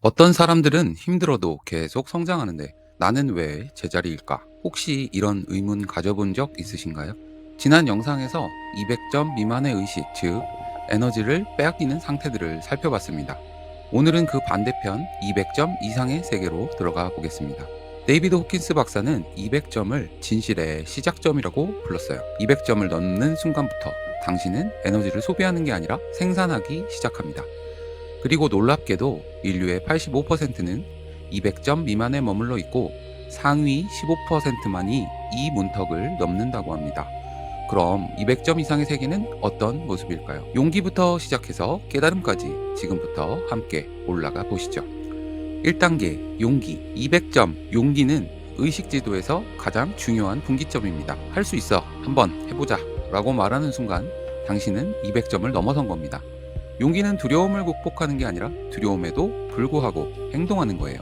어떤 사람들은 힘들어도 계속 성장하는데 나는 왜 제자리일까? 혹시 이런 의문 가져본 적 있으신가요? 지난 영상에서 200점 미만의 의식, 즉 에너지를 빼앗기는 상태들을 살펴봤습니다. 오늘은 그 반대편 200점 이상의 세계로 들어가 보겠습니다. 데이비드 호킨스 박사는 200점을 진실의 시작점이라고 불렀어요. 200점을 넘는 순간부터 당신은 에너지를 소비하는 게 아니라 생산하기 시작합니다. 그리고 놀랍게도 인류의 85%는 200점 미만에 머물러 있고 상위 15%만이 이 문턱을 넘는다고 합니다. 그럼 200점 이상의 세계는 어떤 모습일까요? 용기부터 시작해서 깨달음까지 지금부터 함께 올라가 보시죠. 1단계 용기. 200점 용기는 의식지도에서 가장 중요한 분기점입니다. 할 수 있어. 한번 해보자. 라고 말하는 순간 당신은 200점을 넘어선 겁니다. 용기는 두려움을 극복하는 게 아니라 두려움에도 불구하고 행동하는 거예요.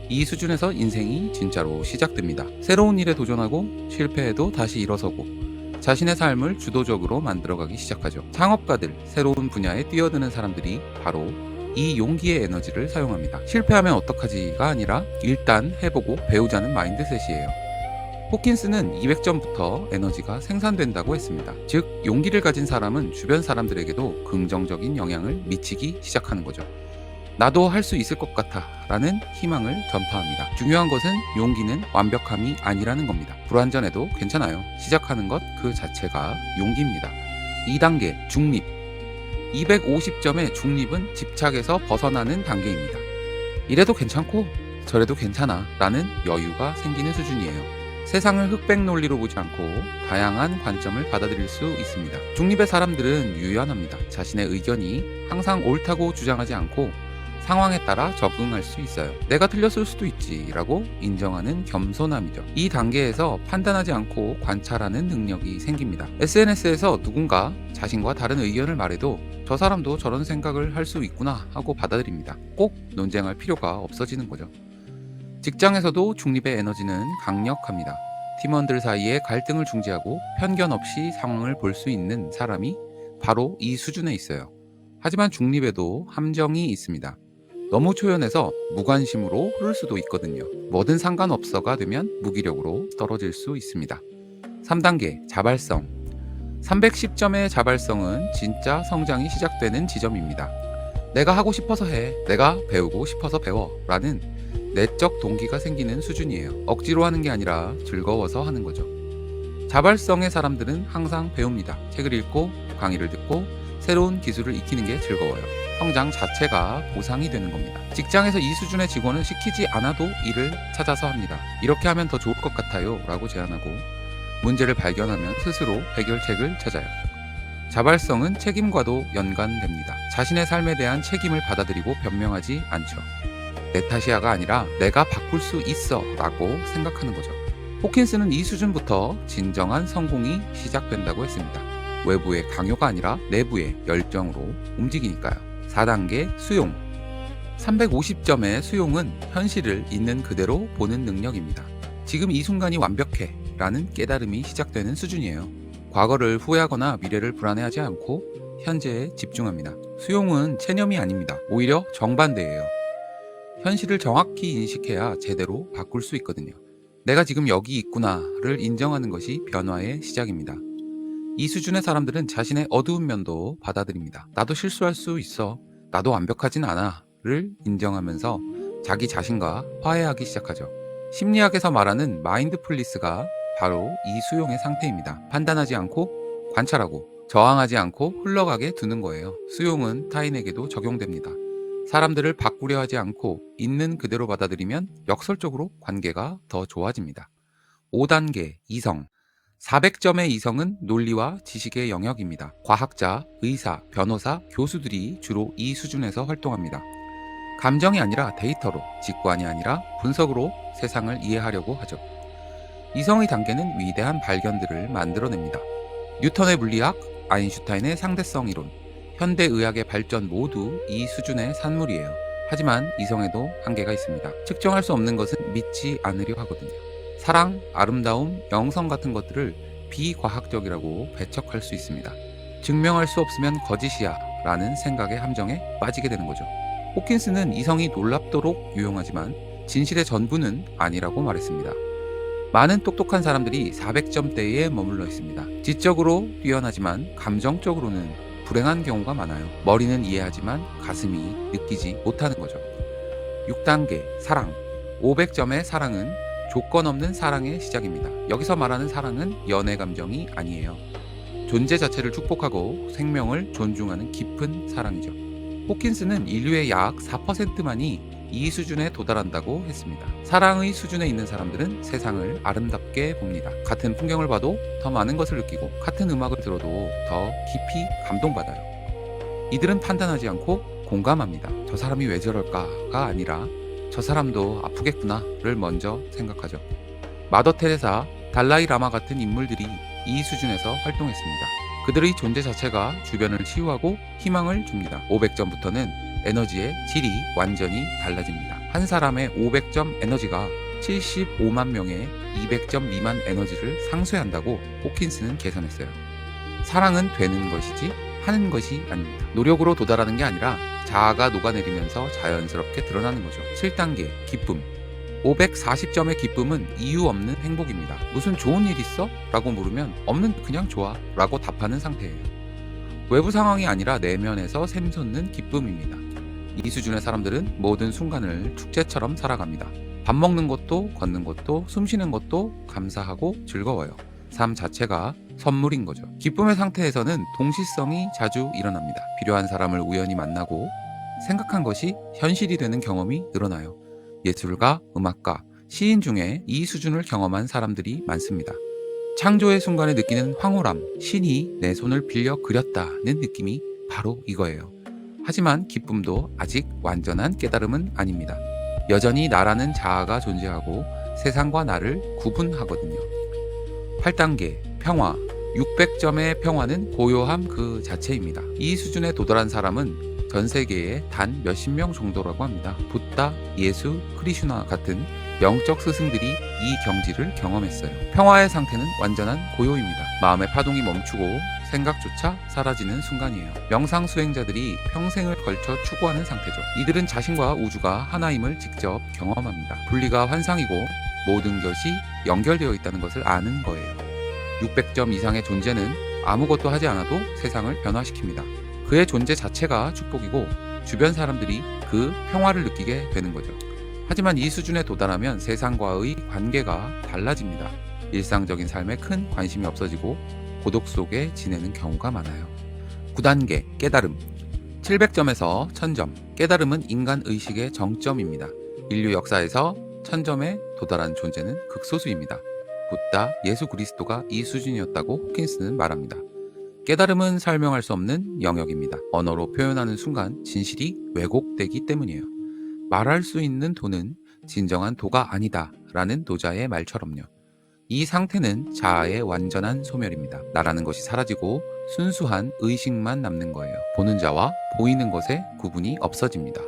이 수준에서 인생이 진짜로 시작됩니다. 새로운 일에 도전하고 실패해도 다시 일어서고 자신의 삶을 주도적으로 만들어가기 시작하죠. 창업가들, 새로운 분야에 뛰어드는 사람들이 바로 이 용기의 에너지를 사용합니다. 실패하면 어떡하지가 아니라 일단 해보고 배우자는 마인드셋이에요. 호킨스는 200점부터 에너지가 생산된다고 했습니다. 즉, 용기를 가진 사람은 주변 사람들에게도 긍정적인 영향을 미치기 시작하는 거죠. 나도 할 수 있을 것 같아 라는 희망을 전파합니다. 중요한 것은 용기는 완벽함이 아니라는 겁니다. 불완전해도 괜찮아요. 시작하는 것 그 자체가 용기입니다. 2단계 중립. 250점의 중립은 집착에서 벗어나는 단계입니다. 이래도 괜찮고 저래도 괜찮아 라는 여유가 생기는 수준이에요. 세상을 흑백 논리로 보지 않고 다양한 관점을 받아들일 수 있습니다. 중립의 사람들은 유연합니다. 자신의 의견이 항상 옳다고 주장하지 않고 상황에 따라 적응할 수 있어요. 내가 틀렸을 수도 있지 라고 인정하는 겸손함이죠. 이 단계에서 판단하지 않고 관찰하는 능력이 생깁니다. SNS에서 누군가 자신과 다른 의견을 말해도 저 사람도 저런 생각을 할 수 있구나 하고 받아들입니다. 꼭 논쟁할 필요가 없어지는 거죠. 직장에서도 중립의 에너지는 강력합니다. 팀원들 사이에 갈등을 중재하고 편견 없이 상황을 볼 수 있는 사람이 바로 이 수준에 있어요. 하지만 중립에도 함정이 있습니다. 너무 초연해서 무관심으로 흐를 수도 있거든요. 뭐든 상관없어가 되면 무기력으로 떨어질 수 있습니다. 3단계 자발성. 310점의 자발성은 진짜 성장이 시작되는 지점입니다. 내가 하고 싶어서 해, 내가 배우고 싶어서 배워 라는 내적 동기가 생기는 수준이에요. 억지로 하는 게 아니라 즐거워서 하는 거죠. 자발성의 사람들은 항상 배웁니다. 책을 읽고 강의를 듣고 새로운 기술을 익히는 게 즐거워요. 성장 자체가 보상이 되는 겁니다. 직장에서 이 수준의 직원은 시키지 않아도 일을 찾아서 합니다. 이렇게 하면 더 좋을 것 같아요 라고 제안하고 문제를 발견하면 스스로 해결책을 찾아요. 자발성은 책임과도 연관됩니다. 자신의 삶에 대한 책임을 받아들이고 변명하지 않죠. 내 탓이야가 아니라 내가 바꿀 수 있어 라고 생각하는 거죠. 호킨스는 이 수준부터 진정한 성공이 시작된다고 했습니다. 외부의 강요가 아니라 내부의 열정으로 움직이니까요. 4단계 수용. 350점의 수용은 현실을 있는 그대로 보는 능력입니다. 지금 이 순간이 완벽해 라는 깨달음이 시작되는 수준이에요. 과거를 후회하거나 미래를 불안해하지 않고 현재에 집중합니다. 수용은 체념이 아닙니다. 오히려 정반대예요. 현실을 정확히 인식해야 제대로 바꿀 수 있거든요. 내가 지금 여기 있구나를 인정하는 것이 변화의 시작입니다. 이 수준의 사람들은 자신의 어두운 면도 받아들입니다. 나도 실수할 수 있어. 나도 완벽하진 않아를 인정하면서 자기 자신과 화해하기 시작하죠. 심리학에서 말하는 마인드풀리스가 바로 이 수용의 상태입니다. 판단하지 않고 관찰하고 저항하지 않고 흘러가게 두는 거예요. 수용은 타인에게도 적용됩니다. 사람들을 바꾸려 하지 않고 있는 그대로 받아들이면 역설적으로 관계가 더 좋아집니다. 5단계 이성. 400점의 이성은 논리와 지식의 영역입니다. 과학자, 의사, 변호사, 교수들이 주로 이 수준에서 활동합니다. 감정이 아니라 데이터로, 직관이 아니라 분석으로 세상을 이해하려고 하죠. 이성의 단계는 위대한 발견들을 만들어냅니다. 뉴턴의 물리학, 아인슈타인의 상대성 이론, 현대의학의 발전 모두 이 수준의 산물이에요. 하지만 이성에도 한계가 있습니다. 측정할 수 없는 것은 믿지 않으려 하거든요. 사랑, 아름다움, 영성 같은 것들을 비과학적이라고 배척할 수 있습니다. 증명할 수 없으면 거짓이야 라는 생각의 함정에 빠지게 되는 거죠. 호킨스는 이성이 놀랍도록 유용하지만 진실의 전부는 아니라고 말했습니다. 많은 똑똑한 사람들이 400점대에 머물러 있습니다. 지적으로 뛰어나지만 감정적으로는 불행한 경우가 많아요. 머리는 이해하지만 가슴이 느끼지 못하는 거죠. 6단계 사랑. 500점의 사랑은 조건 없는 사랑의 시작입니다. 여기서 말하는 사랑은 연애 감정이 아니에요. 존재 자체를 축복하고 생명을 존중하는 깊은 사랑이죠. 호킨스는 인류의 약 4%만이 이 수준에 도달한다고 했습니다. 사랑의 수준에 있는 사람들은 세상을 아름답게 봅니다. 같은 풍경을 봐도 더 많은 것을 느끼고 같은 음악을 들어도 더 깊이 감동받아요. 이들은 판단하지 않고 공감합니다. 저 사람이 왜 저럴까가 아니라 저 사람도 아프겠구나를 먼저 생각하죠. 마더 테레사, 달라이 라마 같은 인물들이 이 수준에서 활동했습니다. 그들의 존재 자체가 주변을 치유하고 희망을 줍니다. 500점부터는 에너지의 질이 완전히 달라집니다. 한 사람의 500점 에너지가 75만 명의 200점 미만 에너지를 상쇄한다고 호킨스는 계산했어요. 사랑은 되는 것이지 하는 것이 아닙니다. 노력으로 도달하는 게 아니라 자아가 녹아내리면서 자연스럽게 드러나는 거죠. 7단계 기쁨. 540점의 기쁨은 이유 없는 행복입니다. 무슨 좋은 일 있어? 라고 물으면 없는 그냥 좋아 라고 답하는 상태예요. 외부 상황이 아니라 내면에서 샘솟는 기쁨입니다. 이 수준의 사람들은 모든 순간을 축제처럼 살아갑니다. 밥 먹는 것도 걷는 것도 숨 쉬는 것도 감사하고 즐거워요. 삶 자체가 선물인 거죠. 기쁨의 상태에서는 동시성이 자주 일어납니다. 필요한 사람을 우연히 만나고 생각한 것이 현실이 되는 경험이 늘어나요. 예술가, 음악가, 시인 중에 이 수준을 경험한 사람들이 많습니다. 창조의 순간에 느끼는 황홀함, 신이 내 손을 빌려 그렸다는 느낌이 바로 이거예요. 하지만 기쁨도 아직 완전한 깨달음은 아닙니다. 여전히 나라는 자아가 존재하고 세상과 나를 구분하거든요. 8단계 평화. 600점의 평화는 고요함 그 자체입니다. 이 수준에 도달한 사람은 전 세계에 단 몇십 명 정도라고 합니다. 붓다, 예수, 크리슈나 같은 영적 스승들이 이 경지를 경험했어요. 평화의 상태는 완전한 고요입니다. 마음의 파동이 멈추고 생각조차 사라지는 순간이에요. 명상 수행자들이 평생을 걸쳐 추구하는 상태죠. 이들은 자신과 우주가 하나임을 직접 경험합니다. 분리가 환상이고 모든 것이 연결되어 있다는 것을 아는 거예요. 600점 이상의 존재는 아무것도 하지 않아도 세상을 변화시킵니다. 그의 존재 자체가 축복이고 주변 사람들이 그 평화를 느끼게 되는 거죠. 하지만 이 수준에 도달하면 세상과의 관계가 달라집니다. 일상적인 삶에 큰 관심이 없어지고 고독 속에 지내는 경우가 많아요. 9단계 깨달음. 700점에서 1000점. 깨달음은 인간 의식의 정점입니다. 인류 역사에서 1000점에 도달한 존재는 극소수입니다. 붓다, 예수 그리스도가 이 수준이었다고 호킨스는 말합니다. 깨달음은 설명할 수 없는 영역입니다. 언어로 표현하는 순간 진실이 왜곡되기 때문이에요. 말할 수 있는 도는 진정한 도가 아니다 라는 도자의 말처럼요. 이 상태는 자아의 완전한 소멸입니다. 나라는 것이 사라지고 순수한 의식만 남는 거예요. 보는 자와 보이는 것의 구분이 없어집니다.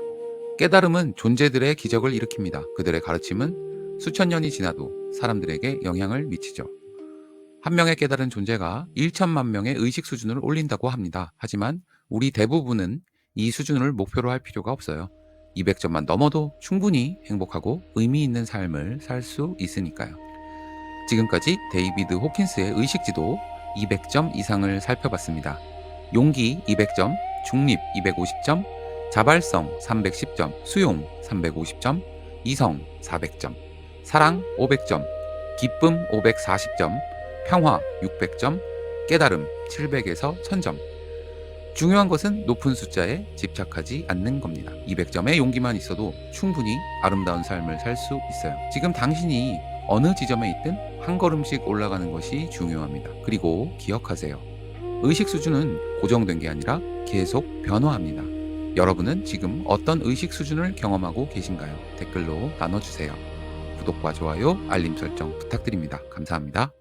깨달음은 존재들의 기적을 일으킵니다. 그들의 가르침은 수천 년이 지나도 사람들에게 영향을 미치죠. 한 명의 깨달은 존재가 1천만 명의 의식 수준을 올린다고 합니다. 하지만 우리 대부분은 이 수준을 목표로 할 필요가 없어요. 200점만 넘어도 충분히 행복하고 의미 있는 삶을 살 수 있으니까요. 지금까지 데이비드 호킨스의 의식지도 200점 이상을 살펴봤습니다. 용기 200점, 중립 250점, 자발성 310점, 수용 350점, 이성 400점, 사랑 500점, 기쁨 540점, 평화 600점, 깨달음 700에서 1000점. 중요한 것은 높은 숫자에 집착하지 않는 겁니다. 200점의 용기만 있어도 충분히 아름다운 삶을 살 수 있어요. 지금 당신이 어느 지점에 있든 한 걸음씩 올라가는 것이 중요합니다. 그리고 기억하세요. 의식 수준은 고정된 게 아니라 계속 변화합니다. 여러분은 지금 어떤 의식 수준을 경험하고 계신가요? 댓글로 나눠주세요. 구독과 좋아요, 알림 설정 부탁드립니다. 감사합니다.